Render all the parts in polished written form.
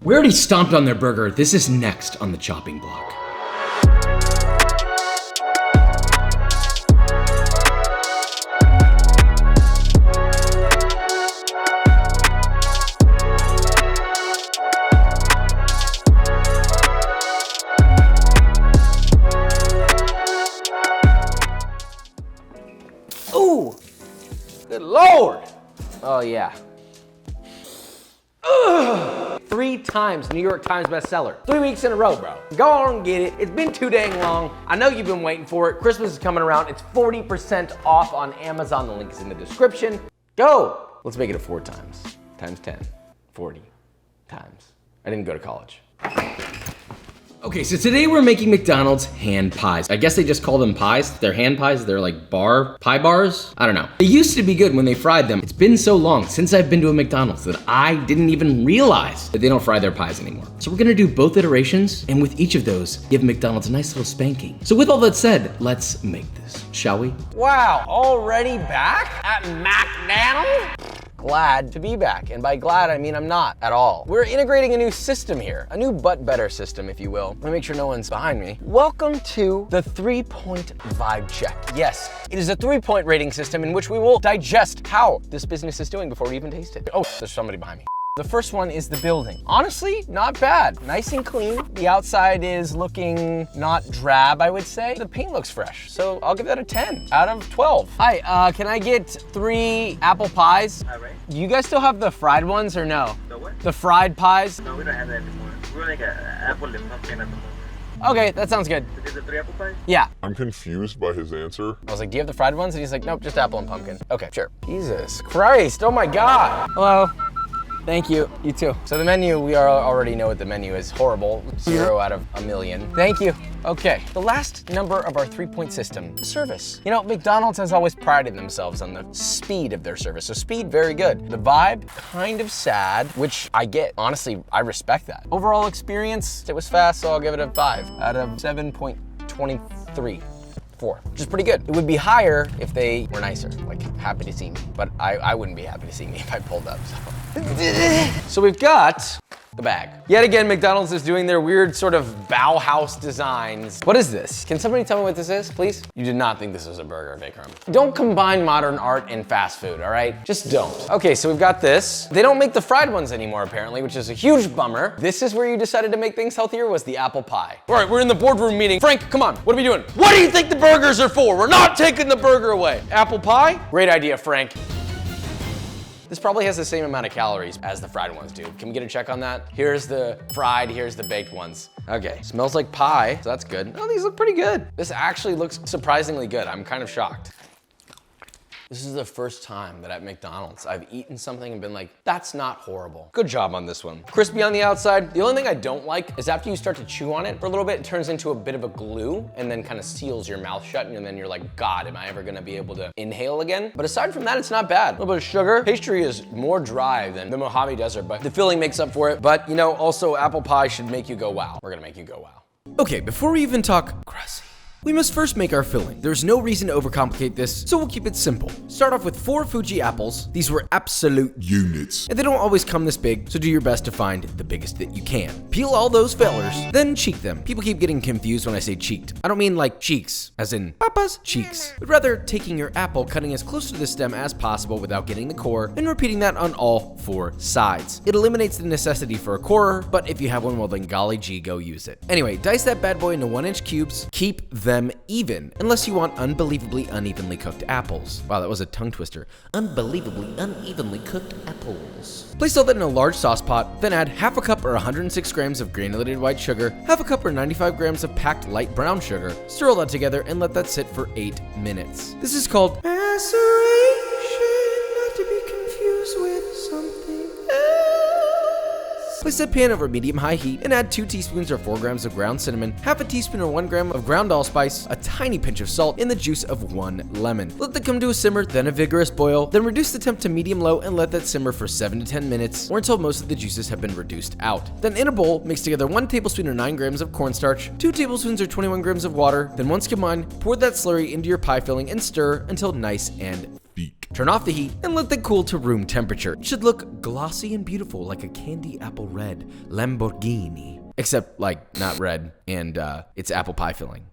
We already stomped on their burger. This is next on the chopping block. Ooh, good Lord. Oh yeah. Ugh. 3 times New York Times bestseller. 3 weeks in a row, bro. Go on and get it. It's been too dang long. I know you've been waiting for it. Christmas is coming around. It's 40% off on Amazon. The link is in the description. Go. Let's make it a 4 times. Times 10. 40 times. I didn't go to college. Okay, so today we're making McDonald's hand pies. I guess they just call them pies. They're hand pies. They're like pie bars. I don't know. They used to be good when they fried them. It's been so long since I've been to a McDonald's that I didn't even realize that they don't fry their pies anymore. So we're gonna do both iterations, and with each of those, give McDonald's a nice little spanking. So with all that said, let's make this, shall we? Wow, already back at McDonald's? Glad to be back, and by glad I mean I'm not at all. We're integrating a new system here, a new but better system, if you will. Let me make sure no one's behind me. Welcome to the 3-point vibe check. Yes, it is a 3-point rating system in which we will digest how this business is doing before we even taste it. Oh, there's somebody behind me. The first one is the building. Honestly, not bad. Nice and clean. The outside is looking not drab, I would say. The paint looks fresh, so I'll give that a 10 out of 12. Hi, can I get 3 apple pies? All right. Do you guys still have the fried ones or no? The what? The fried pies? No, we don't have that anymore. We're like an apple and pumpkin at the moment. Okay, that sounds good. Is it 3 apple pies? Yeah. I'm confused by his answer. I was like, do you have the fried ones? And he's like, nope, just apple and pumpkin. Okay, sure. Jesus Christ, oh my God. Hello. Thank you, you too. So the menu, we already know what the menu is. Horrible, 0 out of a million. Thank you. Okay, the last number of our 3-point system, service. You know, McDonald's has always prided themselves on the speed of their service. So speed, very good. The vibe, kind of sad, which I get. Honestly, I respect that. Overall experience, it was fast, so I'll give it a 5 out of 7.23. 4, which is pretty good. It would be higher if they were nicer, like happy to see me, but I wouldn't be happy to see me if I pulled up, so. So we've got the bag. Yet again, McDonald's is doing their weird sort of Bauhaus designs. What is this? Can somebody tell me what this is, please? You did not think this was a burger, Vikram. Don't combine modern art and fast food, all right? Just don't. Okay, so we've got this. They don't make the fried ones anymore, apparently, which is a huge bummer. This is where you decided to make things healthier, was the apple pie. All right, we're in the boardroom meeting. Frank, come on, what are we doing? What do you think the burgers are for? We're not taking the burger away. Apple pie? Great idea, Frank. This probably has the same amount of calories as the fried ones do. Can we get a check on that? Here's the fried, here's the baked ones. Okay, smells like pie, so that's good. Oh, these look pretty good. This actually looks surprisingly good. I'm kind of shocked. This is the first time that at McDonald's I've eaten something and been like, that's not horrible. Good job on this one. Crispy on the outside. The only thing I don't like is after you start to chew on it for a little bit, it turns into a bit of a glue and then kind of seals your mouth shut, and then you're like, God, am I ever gonna be able to inhale again? But aside from that, it's not bad. A little bit of sugar. Pastry is more dry than the Mojave Desert, but the filling makes up for it. But you know, also apple pie should make you go wow. We're gonna make you go wow. Okay, before we even talk crust, we must first make our filling. There's no reason to overcomplicate this, so we'll keep it simple. Start off with 4 Fuji apples. These were absolute units, and they don't always come this big, so do your best to find the biggest that you can. Peel all those fellers, then cheek them. People keep getting confused when I say cheeked. I don't mean like cheeks, as in papa's cheeks, but rather taking your apple, cutting as close to the stem as possible without getting the core, and repeating that on all 4 sides. It eliminates the necessity for a corer, but if you have one, well then golly gee, go use it. Anyway, dice that bad boy into 1-inch cubes. Keep them even, unless you want unbelievably unevenly cooked apples. Wow, that was a tongue twister. Unbelievably unevenly cooked apples. Place all that in a large sauce pot, then add half a cup or 106 grams of granulated white sugar, half a cup or 95 grams of packed light brown sugar. Stir all that together and let that sit for 8 minutes. This is called maceration, not to be confused with something else. Place a pan over medium-high heat and add 2 teaspoons or 4 grams of ground cinnamon, half a teaspoon or 1 gram of ground allspice, a tiny pinch of salt, and the juice of 1 lemon. Let that come to a simmer, then a vigorous boil, then reduce the temp to medium-low and let that simmer for 7 to 10 minutes or until most of the juices have been reduced out. Then in a bowl, mix together 1 tablespoon or 9 grams of cornstarch, 2 tablespoons or 21 grams of water, then once combined, pour that slurry into your pie filling and stir until nice and thick. Turn off the heat and let them cool to room temperature. It should look glossy and beautiful like a candy apple red Lamborghini. Except like not red and it's apple pie filling.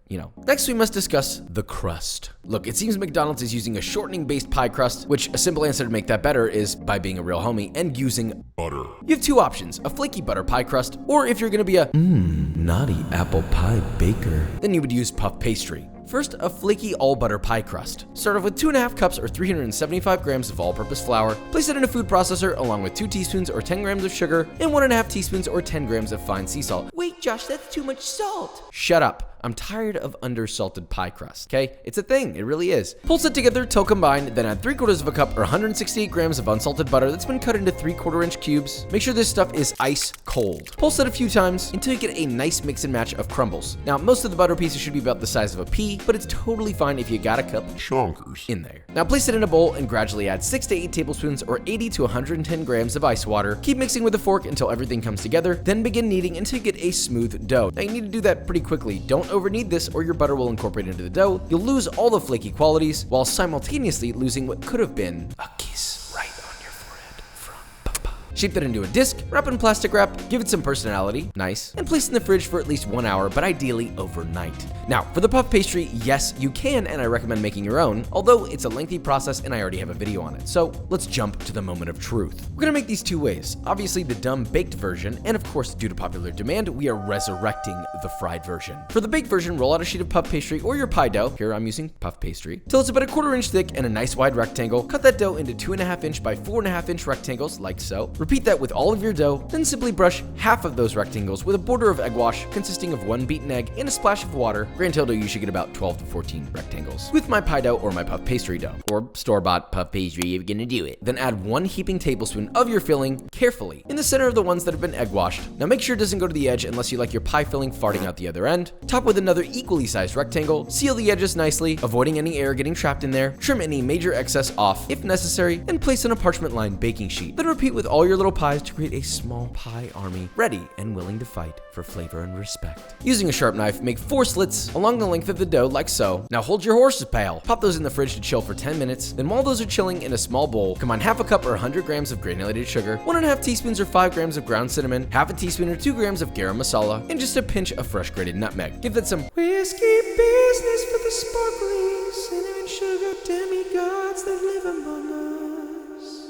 You know. Next, we must discuss the crust. Look, it seems McDonald's is using a shortening-based pie crust, which a simple answer to make that better is by being a real homie and using butter. You have two options, a flaky butter pie crust, or if you're gonna be a naughty apple pie baker, then you would use puff pastry. First, a flaky all-butter pie crust. Start off with 2.5 cups or 375 grams of all-purpose flour. Place it in a food processor along with 2 teaspoons or 10 grams of sugar and 1.5 teaspoons or 10 grams of fine sea salt. Wait, Josh, that's too much salt. Shut up. I'm tired of undersalted pie crust, okay? It's a thing, it really is. Pulse it together till combined, then add 3/4 cup or 168 grams of unsalted butter that's been cut into 3/4 inch cubes. Make sure this stuff is ice cold. Pulse it a few times until you get a nice mix and match of crumbles. Now, most of the butter pieces should be about the size of a pea, but it's totally fine if you got a cup Chonkers. in there. Now place it in a bowl and gradually add 6 to 8 tablespoons or 80 to 110 grams of ice water. Keep mixing with a fork until everything comes together, then begin kneading until you get a smooth dough. Now you need to do that pretty quickly. Don't over-knead this or your butter will incorporate into the dough. You'll lose all the flaky qualities while simultaneously losing what could have been a kiss right on your forehead from Papa. Shape that into a disc, wrap in plastic wrap, give it some personality, nice, and place in the fridge for at least 1 hour, but ideally overnight. Now, for the puff pastry, yes, you can, and I recommend making your own, although it's a lengthy process and I already have a video on it. So let's jump to the moment of truth. We're gonna make these two ways. Obviously the dumb baked version, and of course, due to popular demand, we are resurrecting the fried version. For the baked version, roll out a sheet of puff pastry or your pie dough, here I'm using puff pastry, till it's about 1/4 inch thick and a nice wide rectangle. Cut that dough into 2.5 inch by 4.5 inch rectangles, like so. Repeat that with all of your dough, then simply brush half of those rectangles with a border of egg wash consisting of 1 beaten egg and a splash of water. Grand total, you should get about 12 to 14 rectangles. With my pie dough or my puff pastry dough, or store-bought puff pastry, you're gonna do it. Then add 1 heaping tablespoon of your filling carefully in the center of the ones that have been egg washed. Now make sure it doesn't go to the edge unless you like your pie filling farting out the other end. Top with another equally sized rectangle, seal the edges nicely, avoiding any air getting trapped in there, trim any major excess off if necessary, and place on a parchment-lined baking sheet. Then repeat with all your little pies to create a small pie army, ready and willing to fight for flavor and respect. Using a sharp knife, make 4 slits along the length of the dough like so. Now hold your horse's pail. Pop those in the fridge to chill for 10 minutes. Then while those are chilling in a small bowl, combine 1/2 cup or 100 grams of granulated sugar, 1.5 teaspoons or 5 grams of ground cinnamon, 1/2 teaspoon or 2 grams of garam masala, and just a pinch of fresh grated nutmeg. Give that some whiskey business for the sparkling cinnamon sugar demigods that live among us.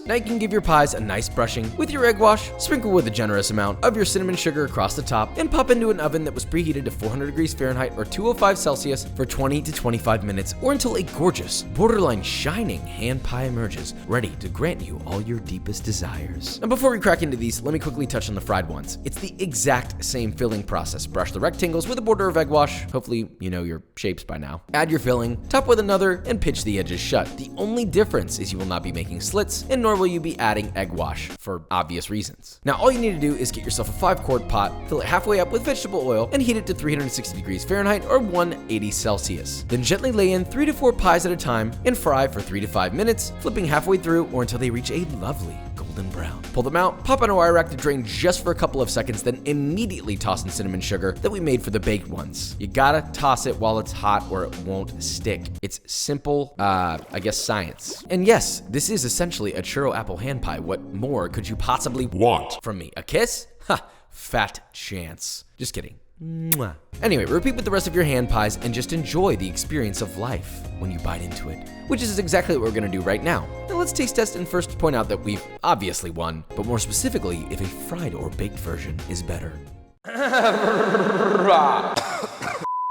Now you can give your pies a nice brushing with your egg wash, sprinkle with a generous amount of your cinnamon sugar across the top, and pop into an oven that was preheated to 400 degrees Fahrenheit or 205 Celsius for 20 to 25 minutes, or until a gorgeous, borderline shining hand pie emerges, ready to grant you all your deepest desires. And before we crack into these, let me quickly touch on the fried ones. It's the exact same filling process. Brush the rectangles with a border of egg wash. Hopefully you know your shapes by now. Add your filling, top with another, and pinch the edges shut. The only difference is you will not be making slits, and nor will you be adding egg wash for obvious reasons. Now all you need to do is get yourself a 5-quart pot, fill it halfway up with vegetable oil, and heat it to 360 degrees Fahrenheit or 180 Celsius. Then gently lay in 3 to 4 pies at a time and fry for 3 to 5 minutes, flipping halfway through or until they reach a lovely golden brown. Pull them out, pop on a wire rack to drain just for a couple of seconds, then immediately toss in cinnamon sugar that we made for the baked ones. You gotta toss it while it's hot or it won't stick. It's simple, I guess science. And yes, this is essentially a churro apple hand pie. What more could you possibly want from me? A kiss? Ha, fat chance. Just kidding. Mwah. Anyway, repeat with the rest of your hand pies and just enjoy the experience of life when you bite into it, which is exactly what we're gonna do right now. Now let's taste test and first point out that we've obviously won, but more specifically, if a fried or baked version is better.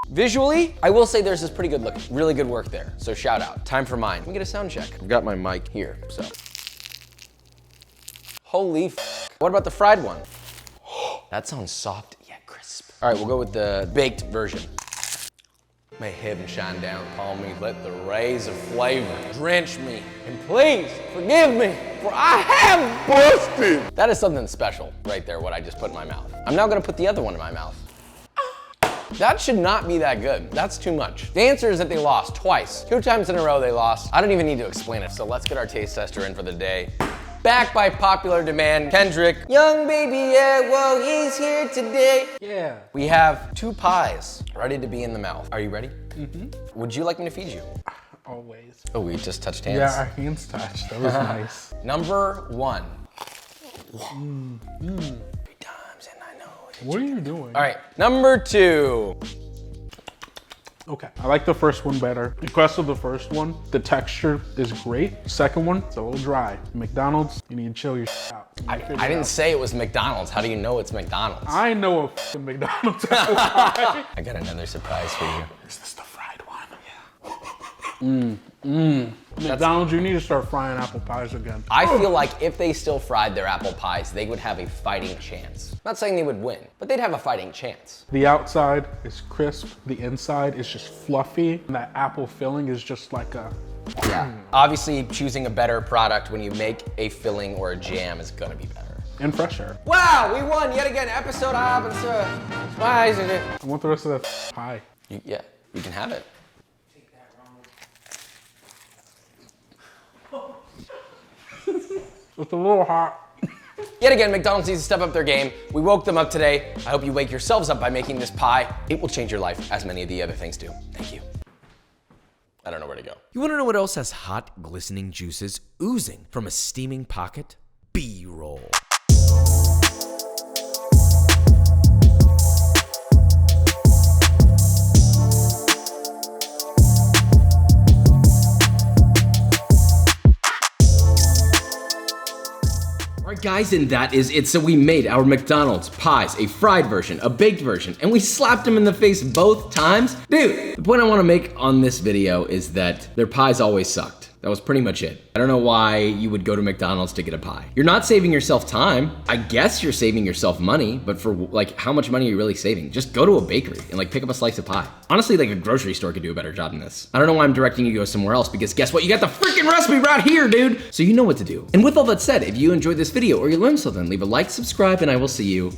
Visually, I will say there's this pretty good look, really good work there. So shout out. Time for mine. Let me get a sound check. I've got my mic here, so. Holy f. What about the fried one? That sounds soft yet crisp. All right, we'll go with the baked version. May heaven shine down upon me. Let the rays of flavor drench me. And please forgive me, for I have busted. That is something special right there, what I just put in my mouth. I'm now gonna put the other one in my mouth. That should not be that good. That's too much. The answer is that they lost twice. 2 times in a row they lost. I don't even need to explain it, so let's get our taste tester in for the day. Back by popular demand, Kendrick. Young baby, yeah, whoa, he's here today. Yeah. We have 2 pies ready to be in the mouth. Are you ready? Mm-hmm. Would you like me to feed you? Always. Oh, we just touched hands. Yeah, our hands touched. That was nice. Number 1. 3 times and I know. What are you doing? All right, number 2. Okay, I like the first one better. The crust of the first one, the texture is great. Second one, it's a little dry. McDonald's, you need to chill your out. I didn't say it was McDonald's. How do you know it's McDonald's? I know a fucking McDonald's apple pie. I got another surprise for you. Is this the fried one? Yeah. McDonald's, you need to start frying apple pies again. I feel like if they still fried their apple pies, they would have a fighting chance. Not saying they would win, but they'd have a fighting chance. The outside is crisp, the inside is just fluffy, and that apple filling is just like a... Yeah. Obviously, choosing a better product when you make a filling or a jam is gonna be better. And fresher. Wow, we won yet again. Episode happens to... Why is it? I want the rest of that pie. Yeah, you can have it. It's a little hot. Yet again, McDonald's needs to step up their game. We woke them up today. I hope you wake yourselves up by making this pie. It will change your life, as many of the other things do. Thank you. I don't know where to go. You want to know what else has hot, glistening juices oozing from a steaming pocket? B-roll. Alright guys, and that is it. So we made our McDonald's pies, a fried version, a baked version, and we slapped them in the face both times. Dude, the point I want to make on this video is that their pies always sucked. That was pretty much it. I don't know why you would go to McDonald's to get a pie. You're not saving yourself time. I guess you're saving yourself money, but for like, how much money are you really saving? Just go to a bakery and like pick up a slice of pie. Honestly, like a grocery store could do a better job than this. I don't know why I'm directing you to go somewhere else, because guess what? You got the freaking recipe right here, dude. So you know what to do. And with all that said, if you enjoyed this video or you learned something, leave a like, subscribe, and I will see you